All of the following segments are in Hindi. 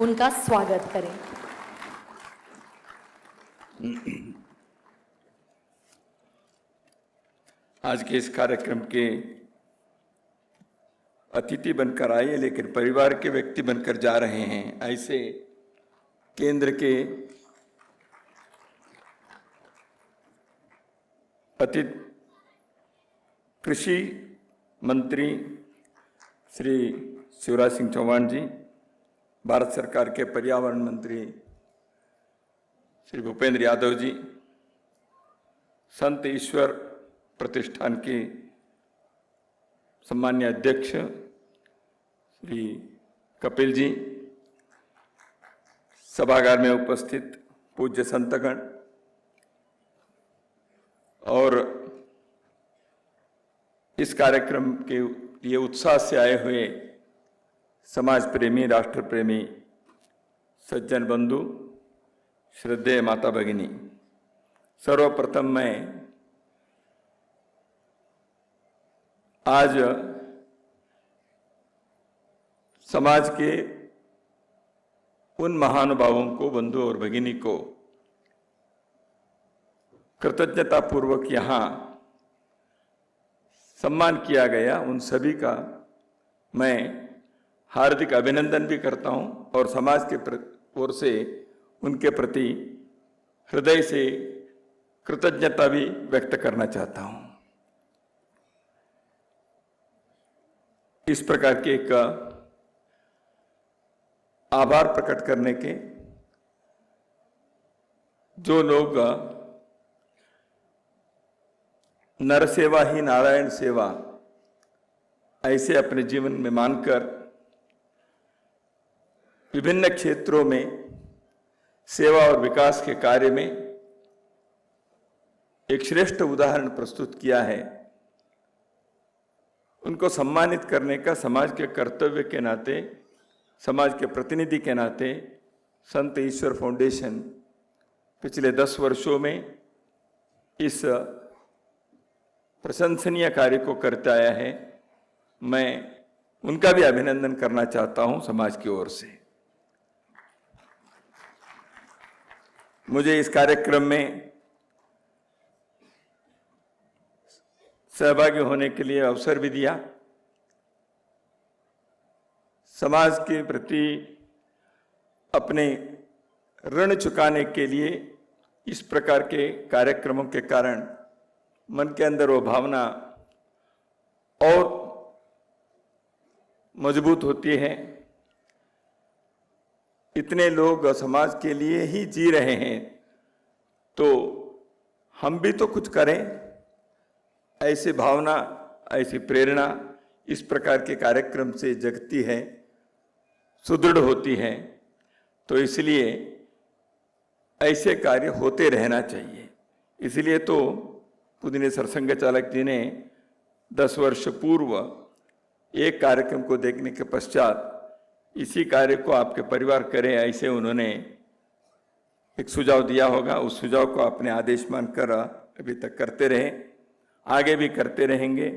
उनका स्वागत करें। आज के इस कार्यक्रम के अतिथि बनकर आए लेकिन परिवार के व्यक्ति बनकर जा रहे हैं, ऐसे केंद्र के कृषि मंत्री श्री शिवराज सिंह चौहान जी, भारत सरकार के पर्यावरण मंत्री श्री भूपेंद्र यादव जी, संत ईश्वर प्रतिष्ठान के सम्मान्य अध्यक्ष श्री कपिल जी, सभागार में उपस्थित पूज्य संतगण और इस कार्यक्रम के लिए उत्साह से आए हुए समाज प्रेमी, राष्ट्र प्रेमी सज्जन बंधु, श्रद्धेय माता भगिनी, सर्वप्रथम मैं आज समाज के उन महानुभावों को, बंधु और भगिनी को कृतज्ञतापूर्वक यहाँ सम्मान किया गया, उन सभी का मैं हार्दिक अभिनंदन भी करता हूँ और समाज के ओर से उनके प्रति हृदय से कृतज्ञता भी व्यक्त करना चाहता हूँ। इस प्रकार के एक आभार प्रकट करने के जो लोग नर सेवा ही नारायण सेवा ऐसे अपने जीवन में मानकर विभिन्न क्षेत्रों में सेवा और विकास के कार्य में एक श्रेष्ठ उदाहरण प्रस्तुत किया है, उनको सम्मानित करने का समाज के कर्तव्य के नाते, समाज के प्रतिनिधि के नाते संत ईश्वर फाउंडेशन पिछले 10 वर्षों में इस प्रशंसनीय कार्य को करता आया है। मैं उनका भी अभिनंदन करना चाहता हूं समाज की ओर से। मुझे इस कार्यक्रम में सहभागी होने के लिए अवसर भी दिया। समाज के प्रति अपने ऋण चुकाने के लिए इस प्रकार के कार्यक्रमों के कारण मन के अंदर वो भावना और मजबूत होती है। इतने लोग समाज के लिए ही जी रहे हैं तो हम भी तो कुछ करें, ऐसी भावना, ऐसी प्रेरणा इस प्रकार के कार्यक्रम से जगती है, सुदृढ़ होती है। तो इसलिए ऐसे कार्य होते रहना चाहिए। इसलिए तो पूजनीय सरसंघ चालक जी ने 10 वर्ष पूर्व एक कार्यक्रम को देखने के पश्चात इसी कार्य को आपके परिवार करें, ऐसे उन्होंने एक सुझाव दिया होगा। उस सुझाव को अपने आदेश मानकर अभी तक करते रहे, आगे भी करते रहेंगे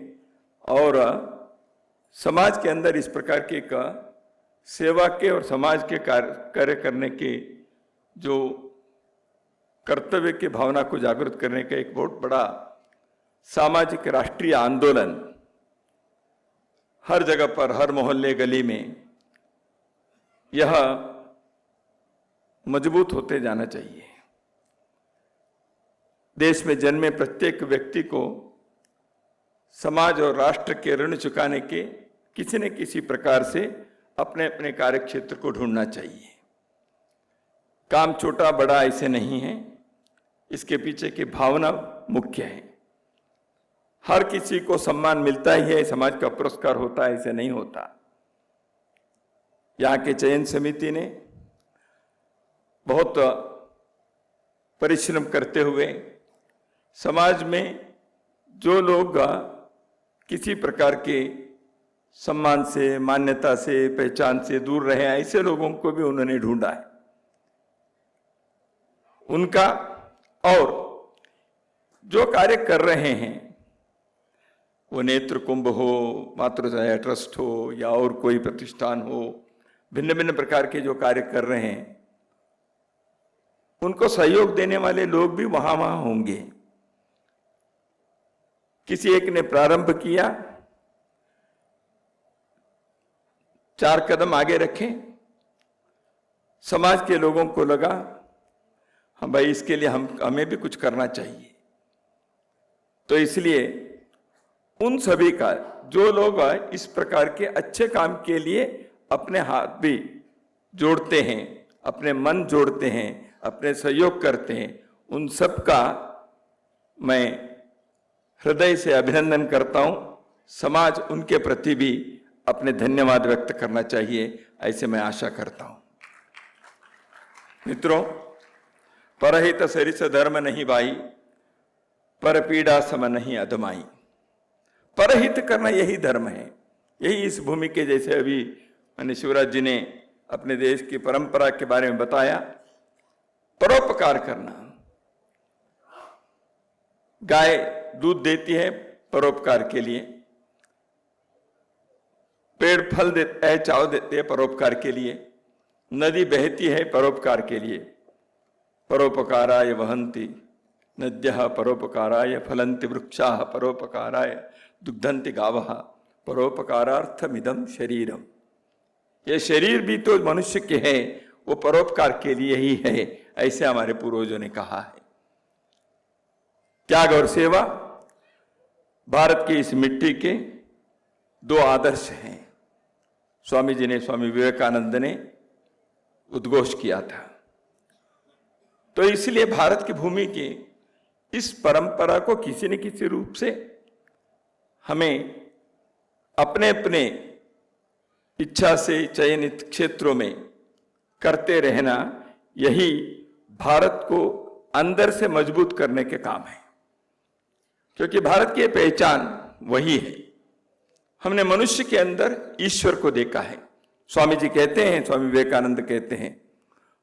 और समाज के अंदर इस प्रकार के सेवा के और समाज के कार्य करने के जो कर्तव्य की भावना को जागृत करने का एक बहुत बड़ा सामाजिक राष्ट्रीय आंदोलन हर जगह पर, हर मोहल्ले गली में यह मजबूत होते जाना चाहिए। देश में जन्मे प्रत्येक व्यक्ति को समाज और राष्ट्र के ऋण चुकाने के किसी न किसी प्रकार से अपने अपने कार्य क्षेत्र को ढूंढना चाहिए। काम छोटा बड़ा ऐसे नहीं है, इसके पीछे की भावना मुख्य है। हर किसी को सम्मान मिलता ही है, समाज का पुरस्कार होता है, ऐसे नहीं होता। यहाँ के चयन समिति ने बहुत परिश्रम करते हुए समाज में जो लोग किसी प्रकार के सम्मान से, मान्यता से, पहचान से दूर रहे, ऐसे लोगों को भी उन्होंने ढूंढा है। उनका और जो कार्य कर रहे हैं, वो नेत्र कुंभ हो, मातृछाया ट्रस्ट हो या और कोई प्रतिष्ठान हो, भिन्न भिन्न प्रकार के जो कार्य कर रहे हैं, उनको सहयोग देने वाले लोग भी वहां वहां होंगे। किसी एक ने प्रारंभ किया, 4 कदम आगे रखे, समाज के लोगों को लगा हाँ भाई इसके लिए हमें भी कुछ करना चाहिए। तो इसलिए उन सभी का, जो लोग इस प्रकार के अच्छे काम के लिए अपने हाथ भी जोड़ते हैं, अपने मन जोड़ते हैं, अपने सहयोग करते हैं, उन सब का मैं हृदय से अभिनंदन करता हूं। समाज उनके प्रति भी अपने धन्यवाद व्यक्त करना चाहिए, ऐसे मैं आशा करता हूं। मित्रों, परहित सरिस धर्म नहीं भाई, पर पीड़ा सम नहीं अदमाई। परहित करना यही धर्म है, यही इस भूमि के, जैसे अभी माननीय शिवराज जी ने अपने देश की परंपरा के बारे में बताया, परोपकार करना। गाय दूध देती है परोपकार के लिए, पेड़ फल देते हैं, चाव देते हैं परोपकार के लिए, नदी बहती है परोपकार के लिए। परोपकाराय वहन्ति नद्यः, परोपकाराय फलन्ति वृक्षाः, परोपकाराय दुग्धन्ति गावः, परोपकारार्थमिदं शरीरम। ये शरीर भी तो मनुष्य के है, वो परोपकार के लिए ही है, ऐसे हमारे पूर्वजों ने कहा है। त्याग और सेवा भारत की इस मिट्टी के 2 आदर्श हैं। स्वामी जी ने, स्वामी विवेकानंद ने उद्घोष किया था। तो इसलिए भारत की भूमि की इस परंपरा को किसी न किसी रूप से हमें अपने अपने इच्छा से चयनित क्षेत्रों में करते रहना, यही भारत को अंदर से मजबूत करने के काम है। क्योंकि भारत की पहचान वही है, हमने मनुष्य के अंदर ईश्वर को देखा है। स्वामी जी कहते हैं, स्वामी विवेकानंद कहते हैं,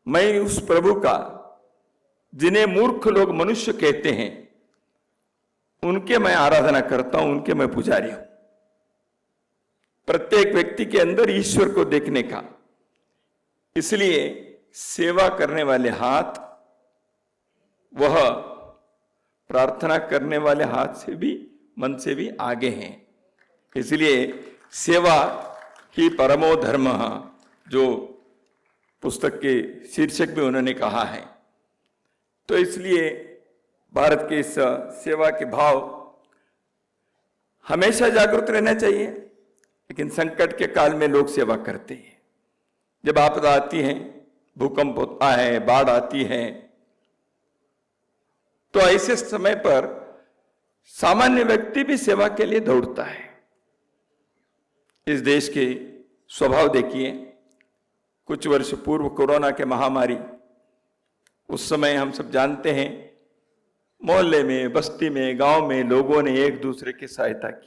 मैं उस प्रभु का जिन्हें मूर्ख लोग मनुष्य कहते हैं, उनके मैं आराधना करता हूं, उनके मैं पुजारी हूं। प्रत्येक व्यक्ति के अंदर ईश्वर को देखने का, इसलिए सेवा करने वाले हाथ वह प्रार्थना करने वाले हाथ से भी, मन से भी आगे हैं। इसलिए सेवा ही परमो धर्म, जो पुस्तक के शीर्षक में उन्होंने कहा है। तो इसलिए भारत के इस सेवा के भाव हमेशा जागरूक रहना चाहिए। लेकिन संकट के काल में लोग सेवा करते हैं। जब आपदा आती है, भूकंप होता है, बाढ़ आती है, तो ऐसे समय पर सामान्य व्यक्ति भी सेवा के लिए दौड़ता है। इस देश के स्वभाव देखिए, कुछ वर्ष पूर्व कोरोना के महामारी, उस समय हम सब जानते हैं, मोहल्ले में, बस्ती में, गांव में लोगों ने एक दूसरे की सहायता की।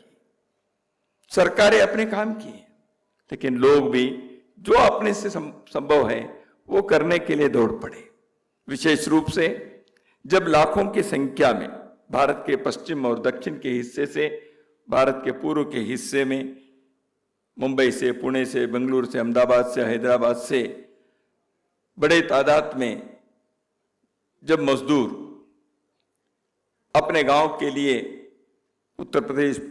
सरकारें अपने काम किए, लेकिन लोग भी जो अपने से संभव है वो करने के लिए दौड़ पड़े। विशेष रूप से जब लाखों की संख्या में भारत के पश्चिम और दक्षिण के हिस्से से, भारत के पूर्व के हिस्से में, मुंबई से, पुणे से, बेंगलुरु से, अहमदाबाद से, हैदराबाद से बड़े तादाद में जब मजदूर अपने गांव के लिए उत्तर प्रदेश,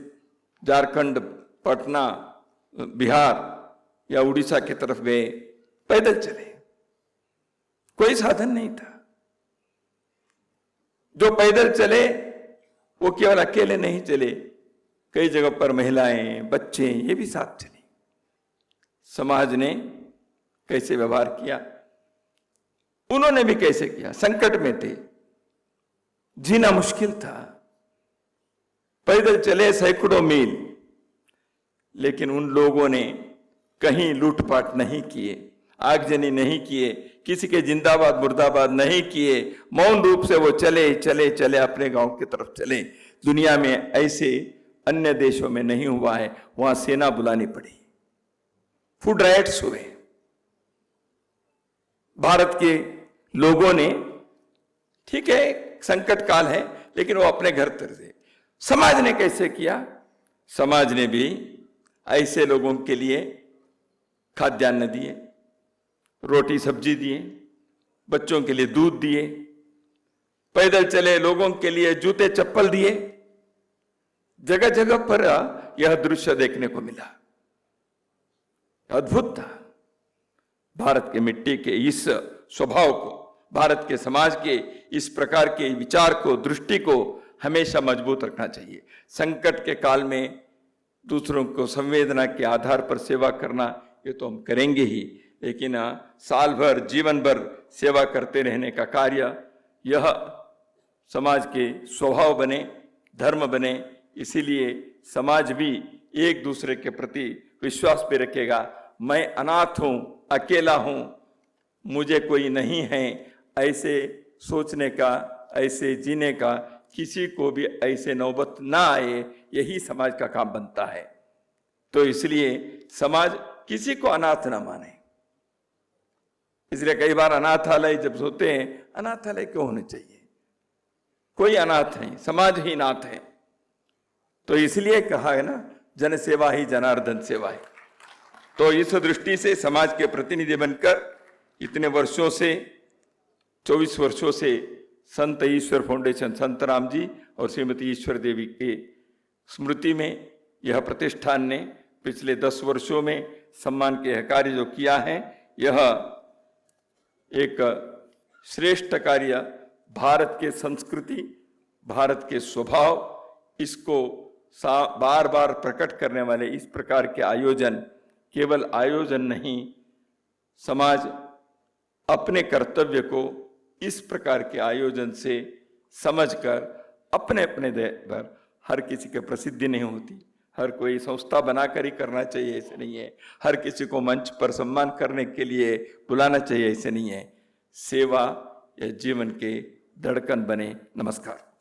झारखंड, पटना, बिहार या उड़ीसा की तरफ गए, पैदल चले, कोई साधन नहीं था। जो पैदल चले वो केवल अकेले नहीं चले, कई जगह पर महिलाएं, बच्चे, ये भी साथ चले। समाज ने कैसे व्यवहार किया, उन्होंने भी कैसे किया। संकट में थे, जीना मुश्किल था, पैदल चले सैकड़ों मील, लेकिन उन लोगों ने कहीं लूटपाट नहीं किए, आगजनी नहीं किए, किसी के जिंदाबाद मुर्दाबाद नहीं किए। मौन रूप से वो चले चले चले अपने गांव की तरफ चले। दुनिया में ऐसे अन्य देशों में नहीं हुआ है, वहां सेना बुलानी पड़ी, फूड राइट्स हुए। भारत के लोगों ने, ठीक है संकट काल है, लेकिन वो अपने घर तर से। समाज ने कैसे किया? समाज ने भी ऐसे लोगों के लिए खाद्यान्न दिए, रोटी सब्जी दिए, बच्चों के लिए दूध दिए, पैदल चले लोगों के लिए जूते चप्पल दिए। जगह जगह पर यह दृश्य देखने को मिला, अद्भुत था। भारत के मिट्टी के इस स्वभाव को, भारत के समाज के इस प्रकार के विचार को, दृष्टि को हमेशा मजबूत रखना चाहिए। संकट के काल में दूसरों को संवेदना के आधार पर सेवा करना, ये तो हम करेंगे ही, लेकिन साल भर जीवन भर सेवा करते रहने का कार्य यह समाज के स्वभाव बने, धर्म बने। इसीलिए समाज भी एक दूसरे के प्रति विश्वास पे रखेगा। मैं अनाथ हूं, अकेला हूं, मुझे कोई नहीं है, ऐसे सोचने का, ऐसे जीने का किसी को भी ऐसे नौबत ना आए, यही समाज का काम बनता है। तो इसलिए समाज किसी को अनाथ ना माने। इसलिए कई बार अनाथालय जब होते हैं, अनाथालय क्यों होने चाहिए? कोई अनाथ नहीं, समाज ही नाथ है। तो इसलिए कहा है ना, जन सेवा ही जनार्दन सेवा है। तो इस दृष्टि से समाज के प्रतिनिधि बनकर इतने वर्षों से, 24 वर्षों से संत ईश्वर फाउंडेशन, संत राम जी और श्रीमती ईश्वर देवी के स्मृति में यह प्रतिष्ठान ने पिछले 10 वर्षों में सम्मान के कार्य जो किया है, यह एक श्रेष्ठ कार्य भारत के संस्कृति, भारत के स्वभाव, इसको बार बार प्रकट करने वाले इस प्रकार के आयोजन केवल आयोजन नहीं, समाज अपने कर्तव्य को इस प्रकार के आयोजन से समझकर अपने अपने पर, हर किसी के प्रसिद्धि नहीं होती, हर कोई संस्था बनाकर ही करना चाहिए ऐसे नहीं है, हर किसी को मंच पर सम्मान करने के लिए बुलाना चाहिए ऐसे नहीं है। सेवा या जीवन के धड़कन बने। नमस्कार।